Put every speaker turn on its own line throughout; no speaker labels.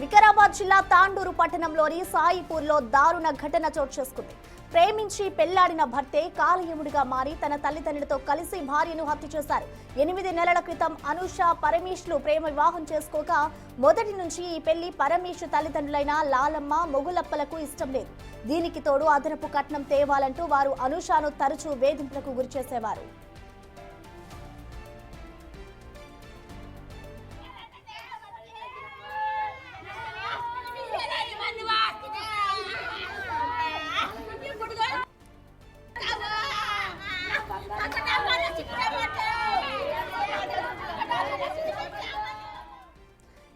వికారాబాద్ జిల్లా తాండూరు పట్టణంలోని సాయిపూర్లో దారుణ ఘటన చోటు చేసుకుంది. ప్రేమించి పెళ్లాడిన భర్తే కాలయముడిగా మారి తన తల్లిదండ్రులతో కలిసి భార్యను హత్య చేశారు. 8 నెలల క్రితం అనూష పరమేష్లు ప్రేమ వివాహం చేసుకోక మొదటి నుంచి ఈ పెళ్లి పరమేష్ తల్లిదండ్రులైన లాలమ్మ మొగులప్పలకు ఇష్టం లేదు. దీనికి తోడు అదనపు కట్నం తేవాలంటూ వారు అనూషను తరచూ వేధింపులకు గురిచేసేవారు.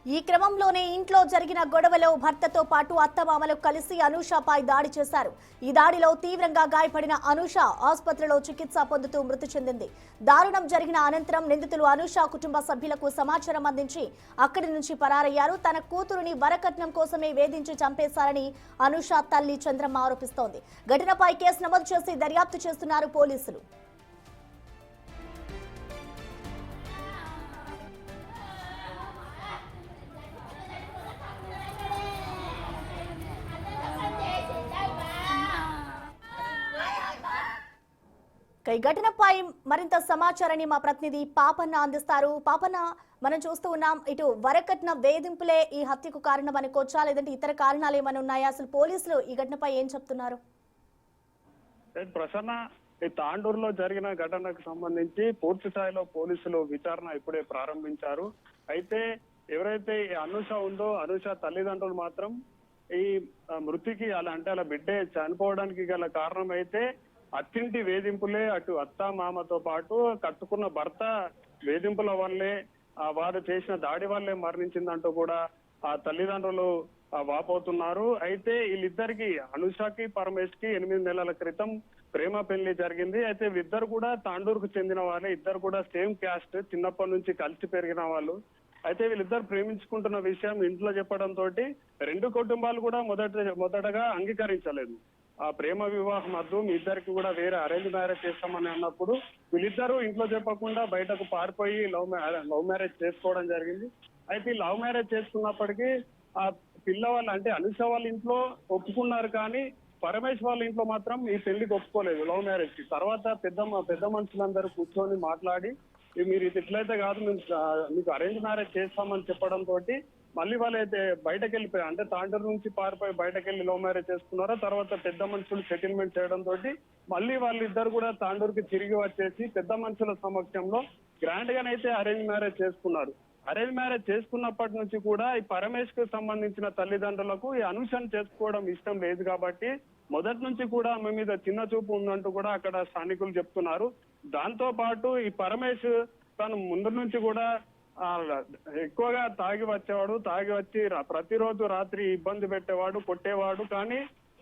ఈ క్రమంలోనే ఇంట్లో జరిగిన గొడవలో భర్తతో పాటు అత్తమామలు కలిసి అనూషపై దాడి చేశారు. ఈ దాడిలో తీవ్రంగా గాయపడిన అనూష ఆసుపత్రిలో చికిత్స పొందుతూ మృతి చెందింది. దారుణం జరిగిన అనంతరం నిందితులు అనూష కుటుంబ సభ్యులకు సమాచారం అందించి అక్కడి నుంచి పరారయ్యారు. తన కూతురుని వరకట్నం కోసమే వేధించి చంపేశారని అనూష తల్లి చంద్రమ్మ ఆరోపిస్తోంది. ఘటనపై కేసు నమోదు చేసి దర్యాప్తు చేస్తున్నారు పోలీసులు. ఈ ఘటనపై మరింత సమాచారాన్ని మా ప్రతినిధి పాపన్న అందిస్తారు. పాపన్న, మనం చూస్తూ ఉన్నాం, ఇటు వరకట్న వేధింపులే ఈ హత్యకు కారణం అనుకోవచ్చా, లేదంటే ఇతర కారణాలు ఏమైనా ఉన్నాయా? అసలు పోలీసులు ఈ ఘటనపై ఏం చెప్తున్నారు?
ప్రసన్న, ఈ తాండూరులో జరిగిన ఘటనకు సంబంధించి పూర్తి స్థాయిలో పోలీసులు విచారణ ఇప్పుడే ప్రారంభించారు. అయితే ఎవరైతే అనూష ఉందో, అనూష తల్లిదండ్రులు మాత్రం ఈ మృతికి అలా బిడ్డే చనిపోవడానికి గల కారణం అయితే అత్తింటి వేధింపులే, అటు అత్త మామతో పాటు కట్టుకున్న భర్త వేధింపుల వల్లే, వారు చేసిన దాడి వల్లే మరణించిందంటూ కూడా ఆ తల్లిదండ్రులు వాపోతున్నారు. అయితే వీళ్ళిద్దరికి, అనూషకి పరమేష్ కి 8 నెలల క్రితం ప్రేమ పెళ్లి జరిగింది. అయితే వీళ్ళిద్దరు కూడా తాండూరుకు చెందిన వాళ్ళే, ఇద్దరు కూడా సేమ్ క్యాస్ట్, చిన్నప్పటి నుంచి కలిసి పెరిగిన వాళ్ళు. అయితే వీళ్ళిద్దరు ప్రేమించుకుంటున్న విషయం ఇంట్లో చెప్పడంతో 2 కుటుంబాలు కూడా మొదటగా అంగీకరించలేదు. ఆ ప్రేమ వివాహం వద్దు, మీ ఇద్దరికి కూడా వేరే అరేంజ్ మ్యారేజ్ చేస్తామని అన్నప్పుడు వీళ్ళిద్దరూ ఇంట్లో చెప్పకుండా బయటకు పారిపోయి లవ్ మ్యారేజ్ చేసుకోవడం జరిగింది. అయితే ఈ లవ్ మ్యారేజ్ చేసుకున్నప్పటికీ ఆ పిల్లవాళ్ళు, అంటే అనూష వాళ్ళ ఇంట్లో ఒప్పుకున్నారు, కానీ పరమేష్ వాళ్ళ ఇంట్లో మాత్రం ఈ పెళ్లికి ఒప్పుకోలేదు, లవ్ మ్యారేజ్ కి. తర్వాత పెద్ద మనుషులందరూ కూర్చొని మాట్లాడి, మీరు ఇట్లయితే కాదు, మేము మీకు అరేంజ్ మ్యారేజ్ చేస్తామని చెప్పడంతో మళ్ళీ వాళ్ళైతే బయటకు వెళ్ళిపోయారు. అంటే తాండూరు నుంచి పారిపోయి బయటకు వెళ్ళి లవ్ మ్యారేజ్ చేసుకున్నారో, తర్వాత పెద్ద మనుషులు సెటిల్మెంట్ చేయడంతో మళ్ళీ వాళ్ళిద్దరు కూడా తాండూరుకి తిరిగి వచ్చేసి పెద్ద మనుషుల సమక్షంలో గ్రాండ్ గానైతే అరేంజ్ మ్యారేజ్ చేసుకున్నారు. అరేంజ్ మ్యారేజ్ చేసుకున్నప్పటి నుంచి కూడా ఈ పరమేష్ కు సంబంధించిన తల్లిదండ్రులకు ఈ అనూషను చేసుకోవడం ఇష్టం లేదు కాబట్టి మొదటి నుంచి కూడా ఆమె మీద చిన్న చూపు ఉందంటూ కూడా అక్కడ స్థానికులు చెప్తున్నారు. దాంతో పాటు ఈ పరమేష్ తను ముందు నుంచి కూడా ఎక్కువగా తాగి వచ్చి ప్రతిరోజు రాత్రి ఇబ్బంది పెట్టేవాడు, కొట్టేవాడు. కానీ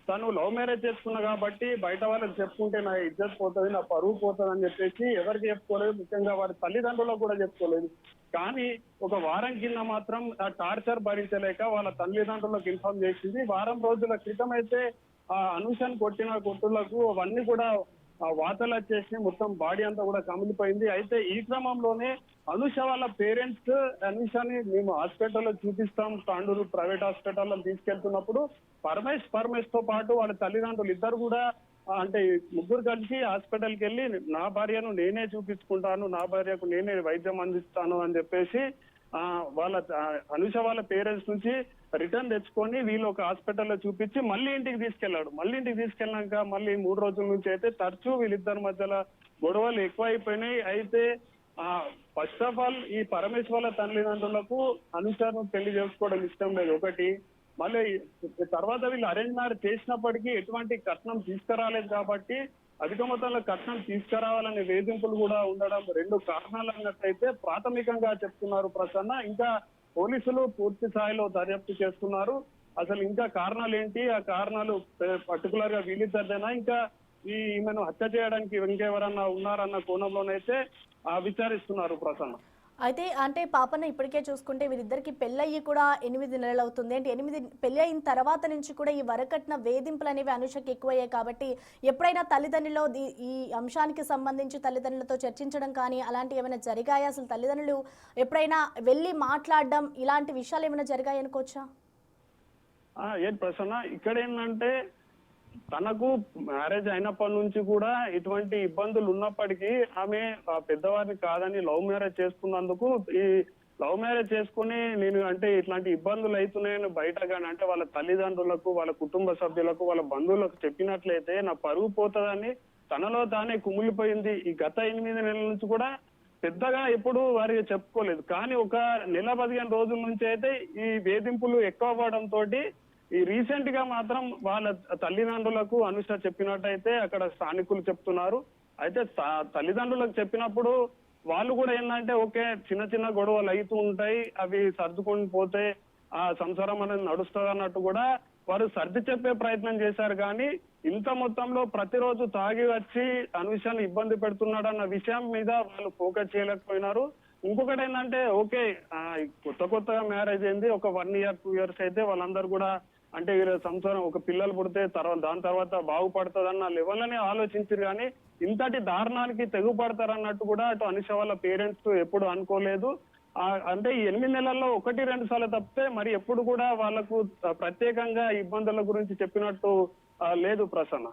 తను లవ్ మ్యారేజ్ చేసుకున్నా కాబట్టి బయట వాళ్ళకి చెప్పుకుంటే నా ఇజ్జత్ పోతుంది, నా పరువు పోతుంది అని చెప్పేసి ఎవరికి చెప్పుకోలేదు, ముఖ్యంగా వారి తల్లిదండ్రులకు కూడా చెప్పుకోలేదు. కానీ ఒక వారం కింద మాత్రం ఆ టార్చర్ భరించలేక వాళ్ళ తల్లిదండ్రులకు ఇన్ఫార్మ్ చేసింది. వారం రోజుల క్రితం అయితే ఆ అనూషను కొట్టిన కొట్టులకు అవన్నీ కూడా వాతలు వచ్చేసి మొత్తం బాడీ అంతా కూడా కమిలిపోయింది. అయితే ఈ క్రమంలోనే అనూష వాళ్ళ పేరెంట్స్ అనూషని మేము హాస్పిటల్లో చూపిస్తాం, తాండూరు ప్రైవేట్ హాస్పిటల్లో తీసుకెళ్తున్నప్పుడు పరమేష్ తో పాటు వాళ్ళ తల్లిదండ్రులు ఇద్దరు కూడా, అంటే ముగ్గురు కలిసి హాస్పిటల్కి వెళ్ళి నా భార్యను నేనే చూపించుకుంటాను, నా భార్యకు నేనే వైద్యం అందిస్తాను అని చెప్పేసి వాళ్ళ అనూష వాళ్ళ పేరెంట్స్ నుంచి రిటర్న్ తెచ్చుకొని వీళ్ళు ఒక హాస్పిటల్లో చూపించి మళ్ళీ ఇంటికి తీసుకెళ్లాడు. మళ్ళీ ఇంటికి తీసుకెళ్ళాక మళ్ళీ 3 రోజుల నుంచి అయితే తరచూ వీళ్ళిద్దరి మధ్యలో గొడవలు ఎక్కువైపోయినాయి. అయితే ఫస్ట్ ఆఫ్ ఆల్ ఈ పరమేష్ వాళ్ళ తల్లిదండ్రులకు అనూషను పెళ్లి చేసుకోవడం ఇష్టం లేదు ఒకటి. మళ్ళీ తర్వాత వీళ్ళు అరేంజ్ మ్యారేజ్ చేసినప్పటికీ ఎటువంటి కట్నం తీసుకురాలేదు కాబట్టి అధిక మొత్తంలో కట్నం తీసుకురావాలనే వేధింపులు కూడా ఉండడం 2 కారణాలు అన్నట్టయితే ప్రాథమికంగా చెప్తున్నారు ప్రసన్న. ఇంకా పోలీసులు పూర్తి స్థాయిలో దర్యాప్తు చేస్తున్నారు. అసలు ఇంకా కారణాలు ఏంటి, ఆ కారణాలు పర్టికులర్ గా వీళ్ళిద్దరిదైనా, ఇంకా ఈమెను హత్య చేయడానికి ఇంకెవరన్నా ఉన్నారన్న కోణంలోనైతే విచారిస్తున్నారు ప్రసన్న.
అయితే అంటే పాపన్న, ఇప్పటికే చూసుకుంటే వీరిద్దరికి పెళ్ళయ్యి కూడా 8 నెలలు అవుతుంది. అంటే 8 పెళ్లి అయిన తర్వాత నుంచి కూడా ఈ వరకట్న వేధింపులు అనేవి అనుషకి ఎక్కువయ్యాయి కాబట్టి ఎప్పుడైనా తల్లిదండ్రులు ఈ అంశానికి సంబంధించి తల్లిదండ్రులతో చర్చించడం కానీ అలాంటి ఏమైనా జరిగాయా? అసలు తల్లిదండ్రులు ఎప్పుడైనా వెళ్ళి మాట్లాడడం ఇలాంటి విషయాలు ఏమైనా జరిగాయి అనుకోవచ్చా?
ఏంటి ప్రసన్న, ఇక్కడ ఏంటంటే తనకు మ్యారేజ్ అయినప్పటి నుంచి కూడా ఇటువంటి ఇబ్బందులు ఉన్నప్పటికీ ఆమె పెద్దవారిని కాదని లవ్ మ్యారేజ్ చేసుకున్నందుకు, ఈ లవ్ మ్యారేజ్ చేసుకుని నేను అంటే ఇట్లాంటి ఇబ్బందులు అవుతున్నాయని బయట కానీ అంటే వాళ్ళ తల్లిదండ్రులకు, వాళ్ళ కుటుంబ సభ్యులకు, వాళ్ళ బంధువులకు చెప్పినట్లయితే నా పరువు పోతుందని తనలో తానే కుమిలిపోయింది. ఈ గత 8 నెలల నుంచి కూడా పెద్దగా ఎప్పుడు వారికి చెప్పుకోలేదు. కానీ ఒక నెల 15 రోజుల నుంచి అయితే ఈ వేధింపులు ఎక్కువ అవ్వడంతో ఈ రీసెంట్ గా మాత్రం వాళ్ళ తల్లిదండ్రులకు అనుష చెప్పినట్టయితే అక్కడ స్థానికులు చెప్తున్నారు. అయితే తల్లిదండ్రులకు చెప్పినప్పుడు వాళ్ళు కూడా ఏంటంటే ఓకే, చిన్న చిన్న గొడవలు అవుతూ ఉంటాయి, అవి సర్దుకొని పోతే ఆ సంసారం అనేది నడుస్తుంది అన్నట్టు కూడా వారు సర్ది చెప్పే ప్రయత్నం చేశారు. కానీ ఇంత మొత్తంలో ప్రతిరోజు తాగి వచ్చి అనుషాన్ని ఇబ్బంది పెడుతున్నాడు అన్న విషయం మీద వాళ్ళు ఫోకస్ చేయలేకపోయినారు. ఇంకొకటి ఏంటంటే ఓకే, కొత్తగా మ్యారేజ్ అయింది, ఒక 1 year 2 years అయితే వాళ్ళందరూ కూడా అంటే వీళ్ళ సంసారం ఒక పిల్లలు పుడితే దాని తర్వాత బాగుపడుతుందన్న లెవెల్లోనే ఆలోచించారు. కానీ ఇంతటి దారుణానికి తెగుపడతారన్నట్టు కూడా అటు అనుష వాళ్ళ పేరెంట్స్ ఎప్పుడు అనుకోలేదు. అంటే ఈ 8 నెలల్లో 1-2 సార్లు తప్పితే మరి ఎప్పుడు కూడా వాళ్ళకు ప్రత్యేకంగా ఇబ్బందుల గురించి చెప్పినట్టు లేదు Prasanna.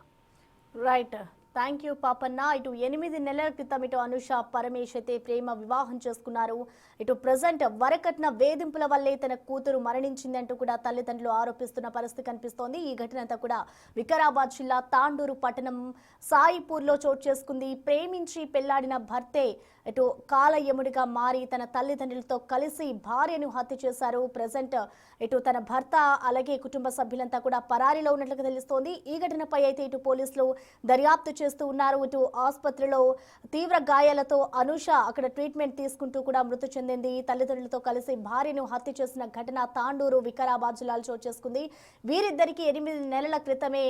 Right, thank you Papanna. ఇటు 8 నెలల క్రితం ఇటు అనుష పరమేష్ అయితే ప్రేమ వివాహం చేసుకున్నారు. ఇటు ప్రజెంట్ వరకట్న వేధింపుల వల్లే తన కూతురు మరణించిందంటూ కూడా తల్లిదండ్రులు ఆరోపిస్తున్న పరిస్థితి కనిపిస్తోంది. ఈ ఘటన అంతా కూడా వికారాబాద్ జిల్లా తాండూరు పట్టణం సాయిపూర్లో చోటు చేసుకుంది. ప్రేమించి పెళ్లాడిన భర్తే ఇటు కాలయముడిగా మారి తన తల్లిదండ్రులతో కలిసి భార్యను హత్య చేశారు. ప్రజెంట్ ఇటు తన భర్త అలాగే కుటుంబ సభ్యులంతా కూడా పరారీలో ఉన్నట్లుగా తెలుస్తోంది. ఈ ఘటనపై అయితే ఇటు పోలీసులు దర్యాప్తు చేస్తూ ఉన్నారు. ఇటు ఆసుపత్రిలో తీవ్ర గాయాలతో అనుష అక్కడ ట్రీట్మెంట్ తీసుకుంటూ కూడా మృతి చెందింది. తల్లిదండ్రులతో కలిసి భార్యను హత్య చేసిన ఘటన తాండూరు వికారాబాద్ జిల్లాలో చోటు చేసుకుంది. వీరిద్దరికి 8 నెలల క్రితమే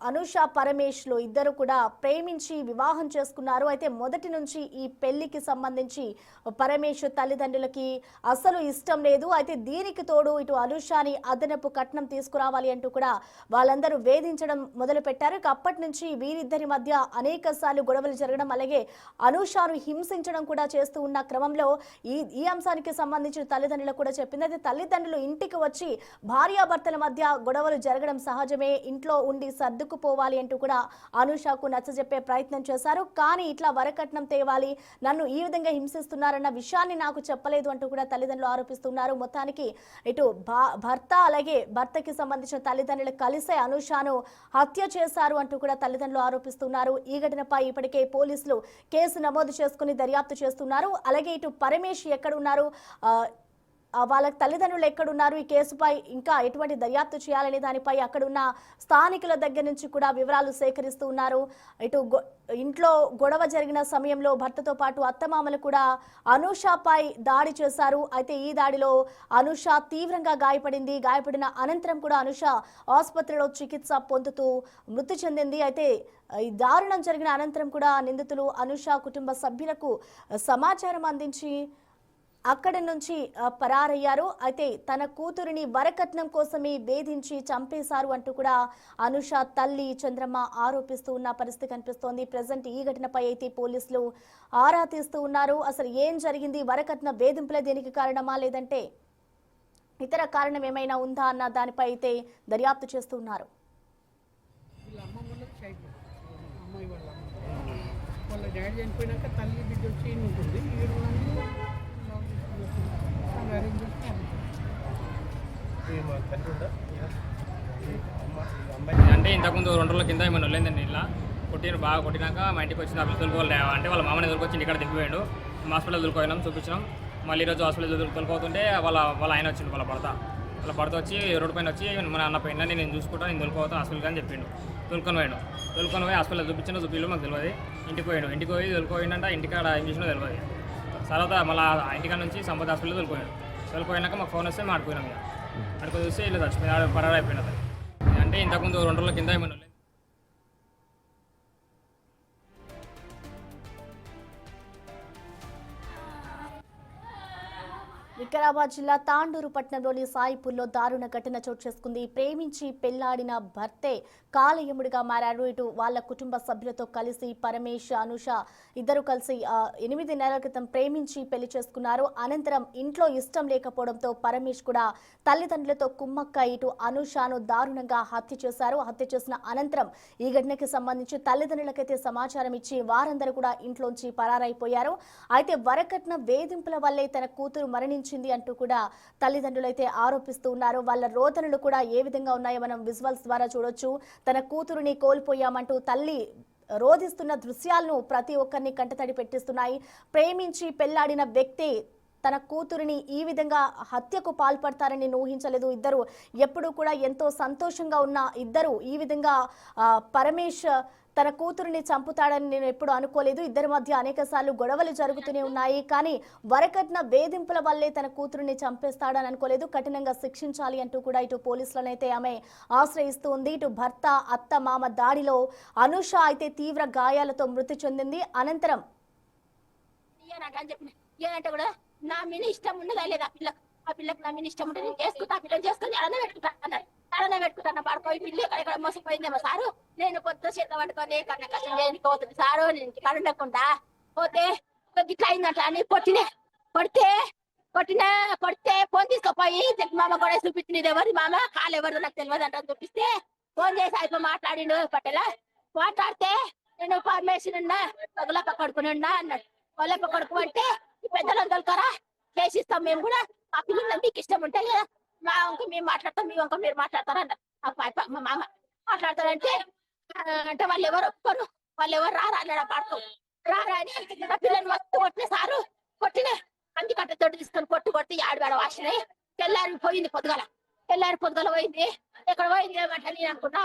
అనుష పరమేష్లు ఇద్దరు కూడా ప్రేమించి వివాహం చేసుకున్నారు. అయితే మొదటి నుంచి ఈ పెళ్లికి సంబంధించి పరమేష్ తల్లిదండ్రులకి అసలు ఇష్టం లేదు. అయితే దీనికి తోడు ఇటు అనుషాని అదనపు కట్నం తీసుకురావాలి అంటూ కూడా వాళ్ళందరూ వేధించడం మొదలు పెట్టారు. అప్పటి నుంచి వీరిద్దరి మధ్య అనేక సార్లు గొడవలు జరగడం అలాగే అనుషాను హింసించడం కూడా చేస్తూ ఉన్న క్రమంలో ఈ అంశానికి సంబంధించిన తల్లిదండ్రులకు కూడా చెప్పింది. అయితే తల్లిదండ్రులు ఇంటికి వచ్చి భార్యాభర్తల మధ్య గొడవలు జరగడం సహజమే, ఇంట్లో ఉండి సర్దుకుపోవాలి అంటూ కూడా అనుషకు నచ్చజెప్పే ప్రయత్నం చేశారు. కానీ ఇట్లా వరకట్నం తేవాలి, నన్ను ఈ విధంగా హింసిస్తున్నారన్న విషయాన్ని నాకు చెప్పలేదు అంటూ కూడా తల్లిదండ్రులు ఆరోపిస్తున్నారు. మొత్తానికి ఇటు భర్త అలాగే భర్తకి సంబంధించిన తల్లిదండ్రులు కలిసే అనుషాను హత్య చేశారు అంటూ కూడా తల్లిదండ్రులు ఆరోపిస్తున్నారు. ఈ ఘటనపై ఇప్పటికే పోలీసులు కేసు నమోదు చేసుకుని దర్యాప్తు చేస్తున్నారు. అలాగే ఇటు పరమేష్ ఎక్కడున్నారు, వాళ్ళ తల్లిదండ్రులు ఎక్కడున్నారు, ఈ కేసుపై ఇంకా ఎటువంటి దర్యాప్తు చేయాలనే దానిపై అక్కడున్న స్థానికుల దగ్గర నుంచి కూడా వివరాలు సేకరిస్తూ ఉన్నారు. ఇటు ఇంట్లో గొడవ జరిగిన సమయంలో భర్తతో పాటు అత్తమామలు కూడా అనుషపై దాడి చేశారు. అయితే ఈ దాడిలో అనుష తీవ్రంగా గాయపడింది. గాయపడిన అనంతరం కూడా అనుష ఆసుపత్రిలో చికిత్స పొందుతూ మృతి చెందింది. అయితే ఈ దారుణం జరిగిన అనంతరం కూడా నిందితులు అనుష కుటుంబ సభ్యులకు సమాచారం అందించి అక్కడి నుంచి పరారయ్యారు. అయితే తన కూతురిని వరకట్నం కోసమే వేధించి చంపేశారు అంటూ కూడా అనుష తల్లి చంద్రమ్మ ఆరోపిస్తూ ఉన్న పరిస్థితి కనిపిస్తోంది. ప్రజెంట్ ఈ ఘటనపై అయితే పోలీసులు ఆరా తీస్తూ ఉన్నారు. అసలు ఏం జరిగింది, వరకట్న వేధింపులే దీనికి కారణమా లేదంటే ఇతర కారణం ఏమైనా ఉందా అన్న దానిపై అయితే దర్యాప్తు చేస్తూ ఉన్నారు.
వాళ్ళ డాడీ చనిపోయినాక తల్లి బిడ్డ వచ్చి ఉంటుంది.
అంటే ఇంతకుముందు 2 రోజుల కింద ఏమైనా వెళ్ళిందండి. ఇలా బాగా కొట్టినాక మా ఇంటికి వచ్చిన అప్పుడు తొలుకోలే అంటే వాళ్ళ మామని తొలుకొచ్చి ఇక్కడ దిగిపోయాడు. హాస్పిటల్ తొలుకోయినాం, చూపించినాం. మళ్ళీ ఈరోజు హాస్పిటల్ తొలుకోతుంటే వాళ్ళ ఆయన వచ్చిండు, వాళ్ళ భర్త వచ్చి రోడ్డు పైన వచ్చి మన అన్న పైన నేను చూసుకుంటాను, నేను తొలుకోతాను హాస్పిటల్కి అని చెప్పిండు. తొలుకొని పోయి హాస్పిటల్ చూపించినా మాకు తెలియదు. ఇంటికి పోయి తొలుకోయిందంట. ఇంటికాడ ఏం చేసినా తెలియదు. తర్వాత మళ్ళీ ఇంటికాడ నుంచి సంపద హాస్పిటల్ తొలిపోయినాక మాకు ఫోన్ వస్తే మాడిపోయినాం. ఇక అక్కడికి చూస్తే ఇలా చచ్చిపోయినా పరారు అయిపోయినది. అంటే ఇంతకుముందు 2 రోజుల కింద ఏమైనా
వికారాబాద్ జిల్లా తాండూరు పట్టణంలోని సాయిపూర్లో దారుణ ఘటన చోటు చేసుకుంది. ప్రేమించి పెళ్లాడిన భర్తే కాలయముడిగా మారారు. ఇటు వాళ్ళ కుటుంబ సభ్యులతో కలిసి పరమేష్, అనుష ఇద్దరు కలిసి 8 నెలల క్రితం ప్రేమించి పెళ్లి చేసుకున్నారు. అనంతరం ఇంట్లో ఇష్టం లేకపోవడంతో పరమేష్ కూడా తల్లిదండ్రులతో కుమ్మక్క ఇటు అనుషను దారుణంగా హత్య చేశారు. హత్య చేసిన అనంతరం ఈ ఘటనకి సంబంధించి తల్లిదండ్రులకైతే సమాచారం ఇచ్చి వారందరూ కూడా ఇంట్లోంచి పరారైపోయారు. అయితే వరకట్న వేధింపుల వల్లే తన కూతురు మరణించింది అంటూ కూడా తల్లిదండ్రులైతే ఆరోపిస్తూ ఉన్నారు. వాళ్ళ రోదనలు కూడా ఏ విధంగా ఉన్నాయో మనం విజువల్స్ ద్వారా చూడొచ్చు. తన కూతురుని కోల్పోయామంటూ తల్లి రోధిస్తున్న దృశ్యాలను ప్రతి ఒక్కరిని కంటతడి పెట్టిస్తున్నాయి. ప్రేమించి పెళ్లాడిన వ్యక్తి తన కూతురిని ఈ విధంగా హత్యకు పాల్పడతారని ఊహించలేదు. ఇద్దరు ఎప్పుడూ కూడా ఎంతో సంతోషంగా ఉన్న ఇద్దరు ఈ విధంగా పరమేష్ తన కూతురిని చంపుతాడని నేను ఎప్పుడు అనుకోలేదు. ఇద్దరి మధ్య అనేక సార్లు గొడవలు జరుగుతూనే ఉన్నాయి. కానీ వరకట్న వేధింపుల వల్లే తన కూతురిని చంపేస్తాడని అనుకోలేదు. కఠినంగా శిక్షించాలి అంటూ కూడా ఇటు పోలీసులనైతే ఆమె ఆశ్రయిస్తూ ఉంది. ఇటు భర్త, అత్త, మామ దాడిలో అనుష అయితే తీవ్ర గాయాలతో మృతి చెందింది. అనంతరం
ఏదంటే కూడా నా మీద ఇష్టం ఉండదా లేదా ఆ పిల్లకు నా మీద ఇష్టం ఉంటే నేను చేసుకుంటా, ఆ పిల్లలు చేసుకుని అడనే పెట్టుకుంటాను పడుకోయి పిల్లి ఇక్కడ మోసపోయిందేమో సారు. నేను కొత్త చేత పట్టుకొని కన్నా కష్టం చేయకపోతుంది సారు. నేను కడుండకుండా పోతే ఇట్లా అయిందంట అని కొడితే ఫోన్ తీసుకుపోయి మామ కూడా చూపించింది. ఎవరి మామ కాలు ఎవరు నాకు తెలియదు అంట చూపిస్తే ఫోన్ చేసి అయిపోయి మాట్లాడిండు. పట్టేలా మాట్లాడితే నేను పర్మిషన్ ఉన్నా పగులప్ప కొడుకుని ఉన్నా అన్నాడు. పగులప్ప కొడుకు అంటే పెద్దలను తొలకరా చేసిస్తాం మేము కూడా. ఆ పిల్లలు మీకు ఇష్టం ఉంటాయి కదా, మా వంక మేము మాట్లాడతాం, మీ వంక మీరు మాట్లాడతారన్న మా మామ మాట్లాడతారంటే అంటే వాళ్ళు ఎవరు ఒప్పుకోరు, వాళ్ళు ఎవరు రారా అన్నాడు. పాడుకో రారా అని ఆ పిల్లలు మస్తు కొట్టిన సారు. కొట్టిన కంది కట్ట తోటి తీసుకొని కొట్టి ఆడవాడ వాసినాయి. తెల్లారి పోయింది పొద్దుగల పోయింది. ఎక్కడ పోయింది ఏమంటే నేను అనుకున్నా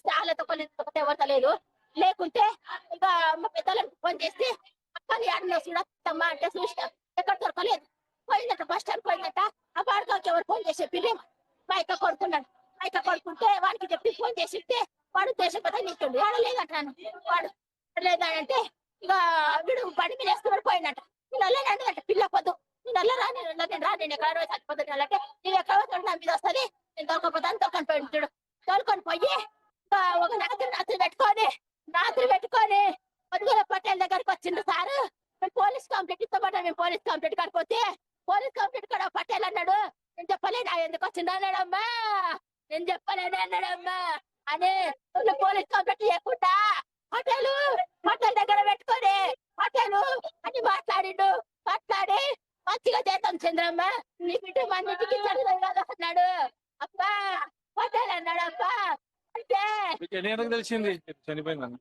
వాళ్ళతో కొలిస్తే ఎవరలేదు. లేకుంటే ఇక మా పెద్దలకు ఫోన్ చేస్తే అక్కని ఆడిన చూడమ్మా అంటే చూసిన ఎక్కడ దొరకలేదు. పోయిందట బస్ స్టాండ్ పోయిందట. ఆ పాడుకోకి ఎవరు ఫోన్ చేసే పిల్లి మైక కొడుకుంటే వాడికి చెప్పి ఫోన్ చేసిస్తే వాడు దేశపతి నింటుండు. వాడు లేదంటాను. వాడు లేదంటే ఇక వీడు బండి మీద వేసుకుని పోయిందట. నేను అల్లనంటే పిల్ల పొద్దు నేను అల్ల రా నేను ఎక్కడ రోజు చచ్చిపోతాను అంటే నేను ఎక్కడ నా మీద వస్తుంది. నేను దొరకపోతాను తోలుకొని పోయి ఒక రాత్రి పెట్టుకొని పొద్దుగల పట్టేల దగ్గరకు వచ్చిండు సారు. మేము పోలీస్ కంప్లైంట్ ఇస్తామంటే మేము పోలీస్ కంప్లైంట్ కాకపోతే పోలీస్ కంప్లైంట్ కూడా పట్టేలు అన్నాడు. నేను చెప్పలేదా ఎందుకు వచ్చిండు అన్నాడమ్మా. నేను చెప్పలేదా అన్నాడమ్మా అని పోలీస్ కంప్లైంట్ చేయకుండా హోటల్ దగ్గర పెట్టుకొని అని మాట్లాడి మంచిగా చేద్దాం చంద్రమ్మ నీ బిడ్డ మన్నిటికి కదా అన్నాడు. అబ్బా హోటల్ అన్నాడు. అబ్బా అంటే
తెలిసింది చనిపోయిందని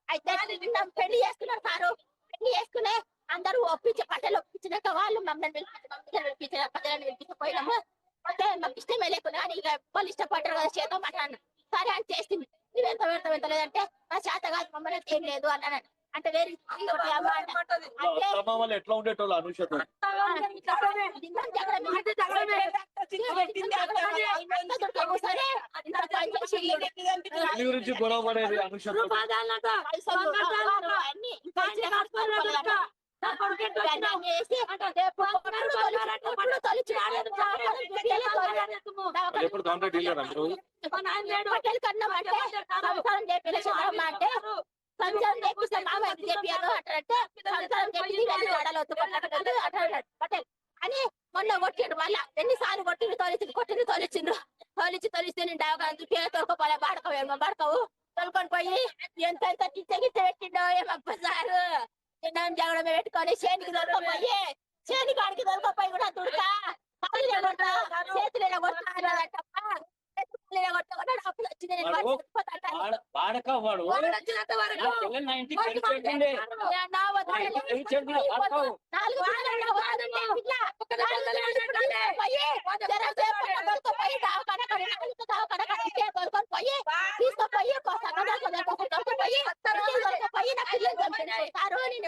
అయితే పెళ్లి చేసుకున్నారు సారు. పెళ్లి చేసుకునే అందరూ పట్టలు ఒప్పించినాక వాళ్ళు మమ్మల్ని పిలిపించిపోయినాము. అంటే మాకు ఇష్టమే లేకుండా అని ఇక వాళ్ళు ఇష్టపడ్డారు కదా చేద్దాం అన్నాను. సరే అని చేసింది. నువ్వు ఎంత లేదంటే నా చేత కాదు మమ్మల్ని ఏం లేదు అన్నాను. అంటే వేరే
ఎట్లా ఉండేటోళ్ళు అనుషతో గురించి గొడవ పడేది అనుషతో ఎప్పుడు దాంట్లో డీలర్ అందరూ
సంచారం చేపిస్తే మామ చెప్పారు అంటే సంచారం చెప్పింది పటేల్ అని మొన్న కొట్టిండు. మళ్ళా ఎన్నిసార్లు తొలిచి నేను డాగా తొలకపోలే బాడకవు తొలుకొని పోయి ఎంత గిచ్చ పెట్టిండో ఏమప్ప సారు. చిన్న జగడమే పెట్టుకొని చేనికి ఆడికి దొరకపోయి కూడా తుడక చేతులు కొడతాడప్ప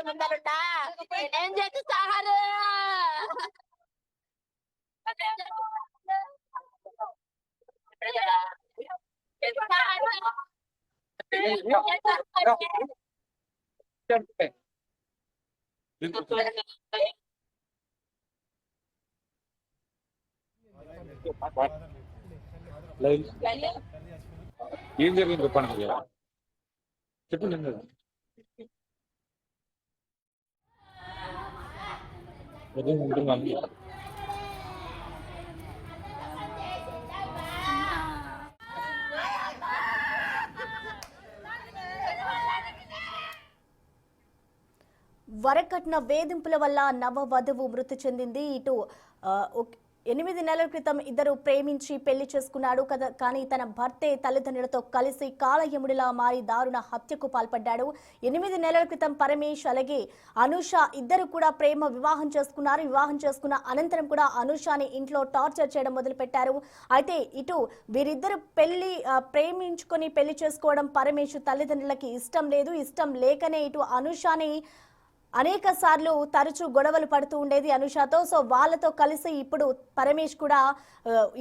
ముందరుంటా నేనేం చేసి సారు
ఏం జరిగింది చెప్పండి. చెప్పండి. ఉంటుంది.
వరకట్న వేధింపుల వల్ల నవ వధువు మృతి చెందింది. ఇటు 8 నెలల క్రితం ఇద్దరు ప్రేమించి పెళ్లి చేసుకున్నాడు కదా, కానీ తన భర్తే తల్లిదండ్రులతో కలిసి కాలయముడిలా మారి దారుణ హత్యకు పాల్పడ్డాడు. 8 నెలల క్రితం పరమేష్ అలాగే అనూష ఇద్దరు కూడా ప్రేమ వివాహం చేసుకున్నారు. వివాహం చేసుకున్న అనంతరం కూడా అనూషని ఇంట్లో టార్చర్ చేయడం మొదలుపెట్టారు. అయితే ఇటు వీరిద్దరు ప్రేమించుకొని పెళ్లి చేసుకోవడం పరమేష్ తల్లిదండ్రులకి ఇష్టం లేదు. ఇష్టం లేకనే ఇటు అనూషని అనేక సార్లు తరచూ గొడవలు పడుతూ ఉండేది అనూషతో. సో వాళ్ళతో కలిసి ఇప్పుడు పరమేష్ కూడా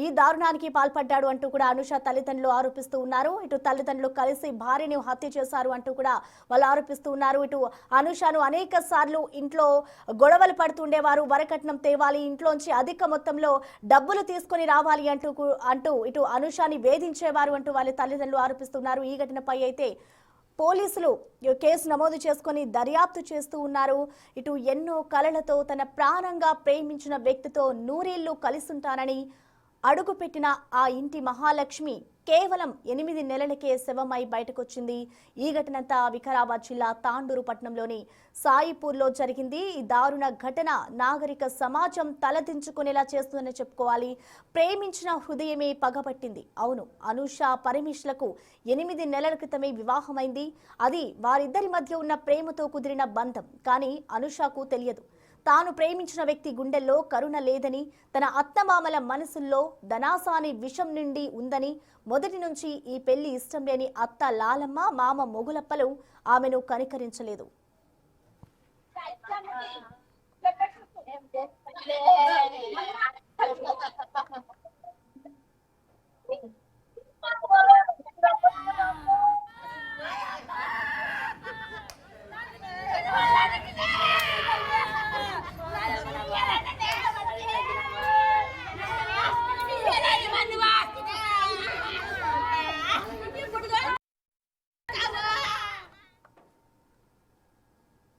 ఈ దారుణానికి పాల్పడ్డాడు అంటూ కూడా అనూష తల్లిదండ్రులు ఆరోపిస్తూ ఉన్నారు. ఇటు తల్లిదండ్రులు కలిసి భార్యని హత్య చేశారు అంటూ కూడా వాళ్ళు ఆరోపిస్తూ ఉన్నారు. ఇటు అనూషను అనేక సార్లు ఇంట్లో గొడవలు పడుతుండేవారు. వరకట్నం తేవాలి, ఇంట్లోంచి అధిక మొత్తంలో డబ్బులు తీసుకొని రావాలి అంటూ ఇటు అనూషని వేధించేవారు అంటూ వాళ్ళ తల్లిదండ్రులు ఆరోపిస్తున్నారు. ఈ ఘటనపై అయితే పోలీసులు కేసు నమోదు చేసుకుని దర్యాప్తు చేస్తూ ఉన్నారు. ఇటు ఎన్నో కలలతో తన ప్రాణంగా ప్రేమించిన వ్యక్తితో నూరేళ్లు కలిసుంటానని అడుగుపెట్టిన ఆ ఇంటి మహాలక్ష్మి కేవలం 8 నెలలకే శవమై బయటకొచ్చింది. ఈ ఘటనంతా వికారాబాద్ జిల్లా తాండూరు పట్టణంలోని సాయిపూర్లో జరిగింది. ఈ దారుణ ఘటన నాగరిక సమాజం తలదించుకునేలా చేస్తుందని చెప్పుకోవాలి. ప్రేమించిన హృదయమే పగబట్టింది. అవును, అనూష పరమేష్లకు 8 నెలల క్రితమే వివాహమైంది. అది వారిద్దరి మధ్య ఉన్న ప్రేమతో కుదిరిన బంధం. కానీ అనూషకు తెలియదు, తాను ప్రేమించిన వ్యక్తి గుండెల్లో కరుణ లేదని, తన అత్తమామల మనసుల్లో ధనాసాని విషం నిండి ఉందని, మొదటి నుంచి ఈ పెళ్లి ఇష్టం లేని అత్త లాలమ్మ, మామ మొగులప్పలు ఆమెను కనికరించలేదు.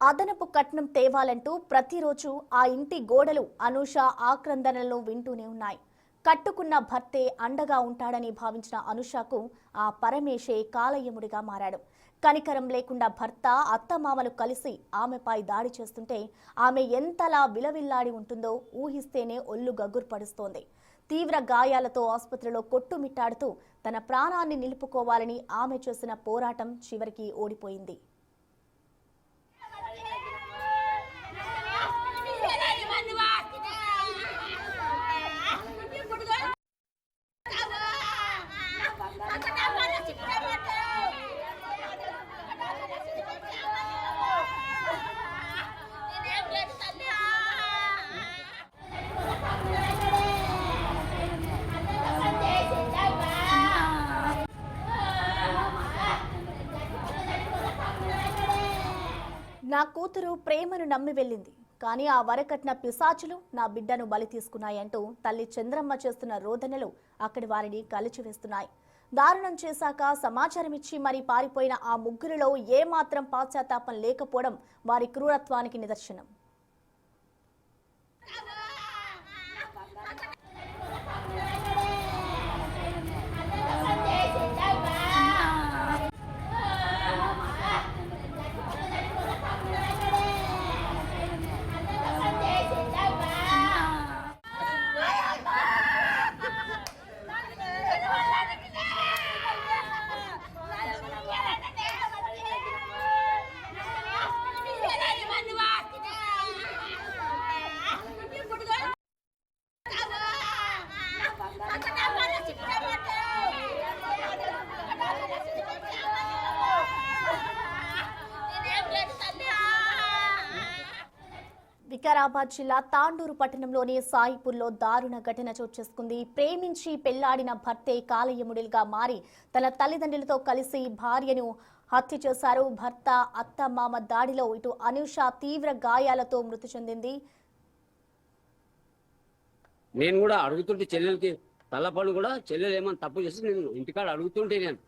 అదనపు కట్నం తేవాలంటూ ప్రతిరోజు ఆ ఇంటి గోడలు అనూష ఆక్రందనలను వింటూనే ఉన్నాయి. కట్టుకున్న భర్తే అండగా ఉంటాడని భావించిన అనూషకు ఆ పరమేశే కాలయముడిగా మారాడు. కనికరం లేకుండా భర్త, అత్తమామలు కలిసి ఆమెపై దాడి చేస్తుంటే ఆమె ఎంతలా విలవిల్లాడి ఉంటుందో ఊహిస్తేనే ఒళ్ళు గగుర్పడుస్తోంది. తీవ్ర గాయాలతో ఆసుపత్రిలో కొట్టుమిట్టాడుతూ తన ప్రాణాన్ని నిలుపుకోవాలని ఆమె చేసిన పోరాటం చివరికి ఓడిపోయింది. నా కూతురు ప్రేమను నమ్మి వెళ్ళింది, కానీ ఆ వరకట్న పిశాచులు నా బిడ్డను బలి తీసుకున్నాయంటూ తల్లి చంద్రమ్మ చేస్తున్న రోదనలు అక్కడి వారిని కలిచివేస్తున్నాయి. దారుణం చేశాక సమాచారం ఇచ్చి మరీ పారిపోయిన ఆ ముగ్గురిలో ఏమాత్రం పశ్చాత్తాపం లేకపోవడం వారి క్రూరత్వానికి నిదర్శనం. వికారాబాద్ జిల్లా తాండూరు పట్టణంలోని సాయిపూర్లో దారుణ ఘటన చోటు చేసుకుంది. ప్రేమించి పెళ్లాడిన భర్తే కాలయముడిగా మారి తన తల్లిదండ్రులతో కలిసి భార్యను హత్య చేశారు. భర్త అత్త మామ దాడిలో ఇటు అనూష తీవ్ర గాయాలతో మృతి చెందింది.
నేను కూడా అడుగుతుంటే చెల్లెలకి తల్లపడు కూడా చెల్లెలు ఏమన్నా తప్పు చేసి నేను ఇంటికాడ అడుగుతుంటే నేను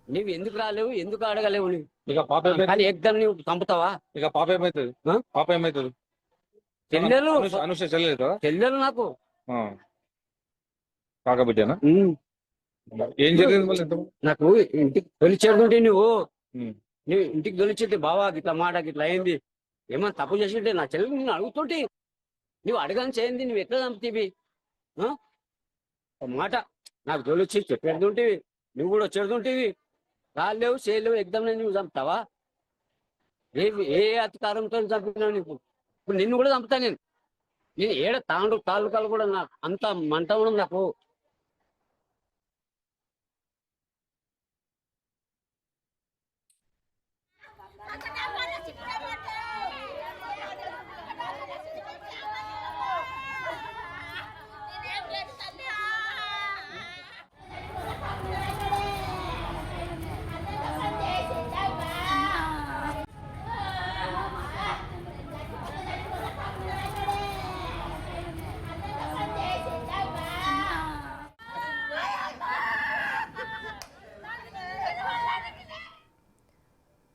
నీవు ఎందుకు రాలేవు ఎందుకు అడగలేవు నీవు
ఇక పాప ఏమైతుంది?
కానీ ఎగ్దమ్ నువ్వు చంపుతావా
ఇక పాప ఏమైతుంది?
ఆ?
పాప ఏమైతుంది?
చెల్లెలు
అనుష చెల్లెలు కదా?
చెల్లెలు నాకు
కాకబిడ్డనా? ఏం జరిగింది మళ్ళీ ఇంతకు?
నాకు ఇంటికి తొలిచేడుంటే నువ్వు
ఉమ్.
నువ్వు ఇంటికి తొలిచేట్టు బావా గిట్లా మాట గిట్లా అయింది ఏమన్నా తప్పు చేసింటే నా చెల్లెలు నేను అడుగుతుంటే నువ్వు అడగని చేయండి నువ్వు ఎట్లా చంపుతీవి మాట నాకు తొలిచి చెప్పేడుతుంటేవి నువ్వు కూడా వచ్చేడుతుంటేవి రాలేవు చేయలేవు ఎగ్దమ్ నువ్వు చంపుతావా ఏ అధికారంతో చంపినావు నీకు ఇప్పుడు నిన్ను కూడా చంపుతా నేను ఏడ తాలూకాలు కూడా నాకు అంత మంట ఉండదు నాకు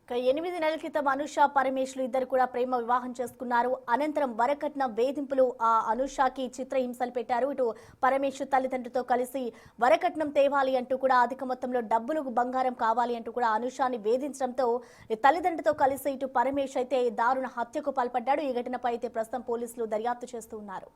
ఇక 8 నెలల క్రితం అనూష పరమేశ్లు ఇద్దరు కూడా ప్రేమ వివాహం చేసుకున్నారు. అనంతరం వరకట్న వేధింపులు ఆ అనూషకి చిత్రహింసలు పెట్టారు. ఇటు పరమేశు తల్లిదండ్రులతో కలిసి వరకట్నం తేవాలి అంటూ కూడా అధిక మొత్తంలో డబ్బులు బంగారం కావాలి అంటూ కూడా అనూషని వేధించడంతో తల్లిదండ్రులతో కలిసి ఇటు పరమేశ్ అయితే దారుణ హత్యకు పాల్పడ్డాడు. ఈ ఘటనపై అయితే ప్రస్తుతం పోలీసులు దర్యాప్తు చేస్తూ ఉన్నారు.